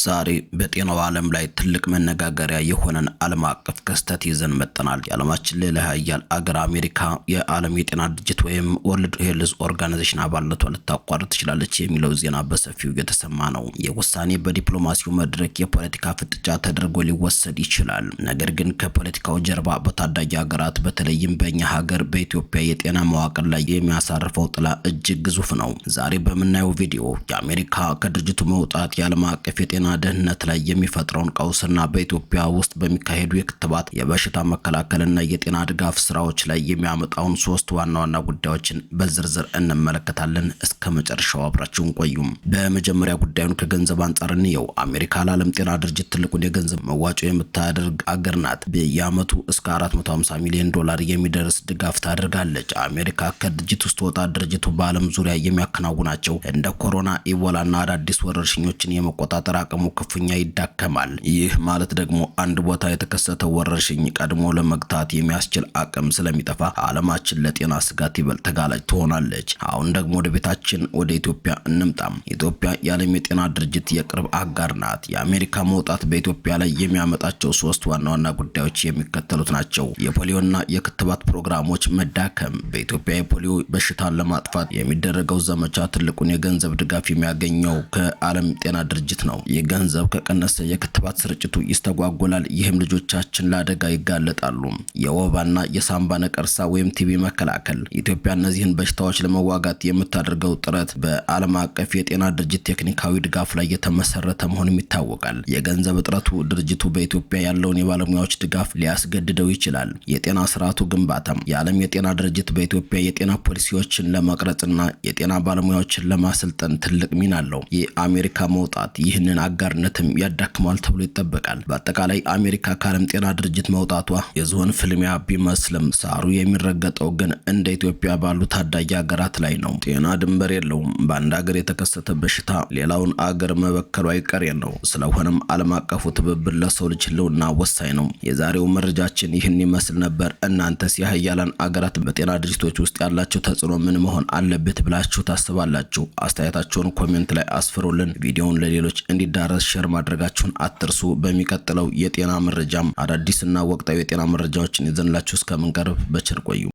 ዛሬ በጤናው ዓለም ላይ ትልቅ መነጋገሪያ የሆነን ዓለም አቀፍ ክስተት ይዘን መጥተናል። የዓለማችን ሌላ ሀያል አገር አሜሪካ የዓለም የጤና ድርጅት ወይም ወርልድ ሄልዝ ኦርጋናይዜሽን አባልነቷን ልታቋርጥ ትችላለች የሚለው ዜና በሰፊው እየተሰማ ነው። የውሳኔ በዲፕሎማሲው መድረክ የፖለቲካ ፍጥጫ ተደርጎ ሊወሰድ ይችላል። ነገር ግን ከፖለቲካው ጀርባ በታዳጊ ሀገራት በተለይም በእኛ ሀገር በኢትዮጵያ የጤና መዋቅር ላይ የሚያሳርፈው ጥላ እጅግ ግዙፍ ነው። ዛሬ በምናየው ቪዲዮ የአሜሪካ ከድርጅቱ መውጣት የዓለም አቀፍ የጤና ደህንነት ላይ የሚፈጥረውን ቀውስና በኢትዮጵያ ውስጥ በሚካሄዱ የክትባት የበሽታ መከላከልና የጤና ድጋፍ ስራዎች ላይ የሚያመጣውን ሶስት ዋና ዋና ጉዳዮችን በዝርዝር እንመለከታለን። እስከ መጨረሻው አብራችሁን ቆዩም። በመጀመሪያ ጉዳዩን ከገንዘብ አንጻር እንየው። አሜሪካ ለዓለም ጤና ድርጅት ትልቁን የገንዘብ መዋጮ የምታደርግ አገር ናት። በየዓመቱ እስከ 450 ሚሊዮን ዶላር የሚደርስ ድጋፍ ታደርጋለች። አሜሪካ ከድርጅቱ ስትወጣ ድርጅቱ በዓለም ዙሪያ የሚያከናውናቸው እንደ ኮሮና፣ ኢቦላና አዳዲስ ወረርሽኞችን የመቆጣጠር አቅሙ ክፉኛ ይዳከማል። ይህ ማለት ደግሞ አንድ ቦታ የተከሰተው ወረርሽኝ ቀድሞ ለመግታት የሚያስችል አቅም ስለሚጠፋ ዓለማችን ለጤና ስጋት ይበልጥ ተጋላጭ ትሆናለች። አሁን ደግሞ ወደ ቤታችን ወደ ኢትዮጵያ እንምጣም። ኢትዮጵያ የዓለም የጤና ድርጅት የቅርብ አጋር ናት። የአሜሪካ መውጣት በኢትዮጵያ ላይ የሚያመጣቸው ሶስት ዋና ዋና ጉዳዮች የሚከተሉት ናቸው። የፖሊዮና የክትባት ፕሮግራሞች መዳከም። በኢትዮጵያ የፖሊዮ በሽታን ለማጥፋት የሚደረገው ዘመቻ ትልቁን የገንዘብ ድጋፍ የሚያገኘው ከዓለም ጤና ድርጅት ነው። የገንዘብ ከቀነሰ የክትባት ስርጭቱ ይስተጓጎላል። ይህም ልጆቻችን ለአደጋ ይጋለጣሉ። የወባና የሳምባ ነቀርሳ ወይም ቲቢ መከላከል። ኢትዮጵያ እነዚህን በሽታዎች ለመዋጋት የምታደርገው ጥረት በዓለም አቀፍ የጤና ድርጅት ቴክኒካዊ ድጋፍ ላይ የተመሰረተ መሆኑም ይታወቃል። የገንዘብ እጥረቱ ድርጅቱ በኢትዮጵያ ያለውን የባለሙያዎች ድጋፍ ሊያስገድደው ይችላል። የጤና ስርዓቱ ግንባታም። የዓለም የጤና ድርጅት በኢትዮጵያ የጤና ፖሊሲዎችን ለመቅረጽና የጤና ባለሙያዎችን ለማሰልጠን ትልቅ ሚና አለው። የአሜሪካ መውጣት ይህንን አጋርነትም ያዳክማል ተብሎ ይጠበቃል። በአጠቃላይ አሜሪካ ከዓለም ጤና ድርጅት መውጣቷ የዝሆን ፍልሚያ ቢመስልም ሳሩ የሚረገጠው ግን እንደ ኢትዮጵያ ባሉ ታዳጊ ሀገራት ላይ ነው። ጤና ድንበር የለውም። በአንድ ሀገር የተከሰተ በሽታ ሌላውን አገር መበከሉ አይቀሬ ነው። ስለሆነም ዓለም አቀፉ ትብብር ለሰው ልጅ ህልውና ወሳኝ ነው። የዛሬው መረጃችን ይህን ይመስል ነበር። እናንተስ የሀያላን አገራት በጤና ድርጅቶች ውስጥ ያላቸው ተጽዕኖ ምን መሆን አለበት ብላችሁ ታስባላችሁ? አስተያየታችሁን ኮሜንት ላይ አስፍሩልን። ቪዲዮውን ለሌሎች እንዲዳረስ ሼር ማድረጋችሁን አትርሱ። በሚቀጥለው የጤና መረጃም አዳዲስና ወቅታዊ የጤና መረጃዎችን ይዘንላችሁ እስከምንቀርብ በቸር ቆዩ።